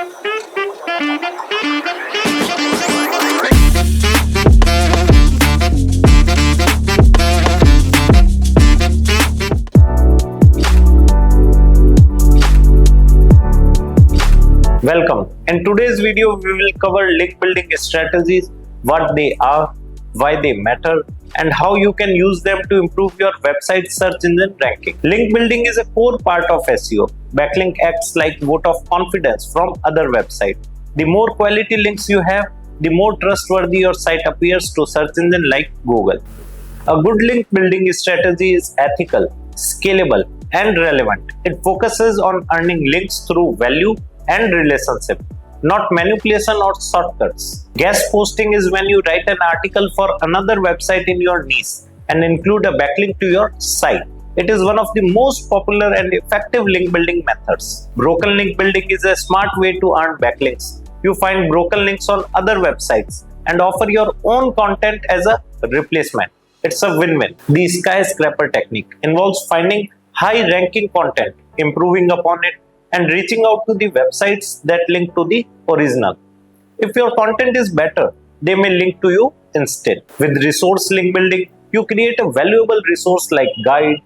Welcome. In today's video, we will cover link building strategies, what they are, why they matter, and how you can use them to improve your website search engine ranking. Link building is a core part of SEO. Backlink acts like vote of confidence from other websites. The more quality links you have, the more trustworthy your site appears to search engine like Google. A good link building strategy is ethical, scalable, and relevant. It focuses on earning links through value and relationship, not manipulation or shortcuts. Guest posting is when you write an article for another website in your niche and include a backlink to your site. It is one of the most popular and effective link building methods. Broken link building is a smart way to earn backlinks. You find broken links on other websites and offer your own content as a replacement. It's a win-win. The Skyscraper Technique involves finding high-ranking content, improving upon it, and reaching out to the websites that link to the original. If your content is better, they may link to you instead. With resource link building, you create a valuable resource like guide,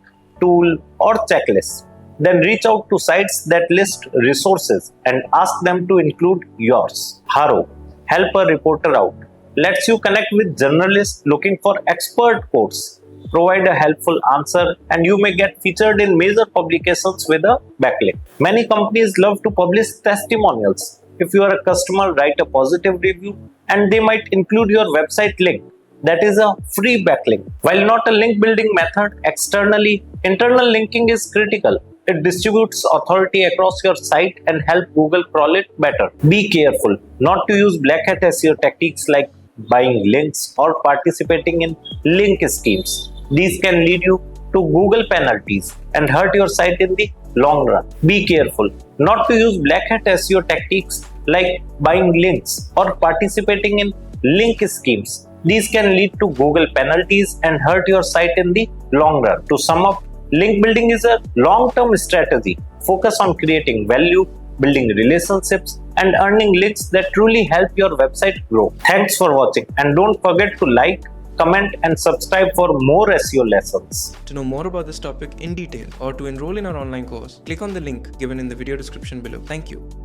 tool, or checklist. Then reach out to sites that list resources and ask them to include yours. HARO, help a reporter out, lets you connect with journalists looking for expert quotes. Provide a helpful answer and you may get featured in major publications with a backlink. Many companies love to publish testimonials. If you are a customer, write a positive review and they might include your website link. That is a free backlink. While not a link building method externally, internal linking is critical. It distributes authority across your site and help Google crawl it better. Be careful not to use black hat SEO techniques like buying links or participating in link schemes. These can lead you to Google penalties and hurt your site in the long run. Be careful not to use black hat SEO techniques like buying links or participating in link schemes. These can lead to Google penalties and hurt your site in the long run. To sum up, link building is a long-term strategy. Focus on creating value, building relationships, and earning links that truly help your website grow. Thanks for watching and don't forget to like, comment and subscribe for more SEO lessons. To know more about this topic in detail or to enroll in our online course, click on the link given in the video description below. Thank you.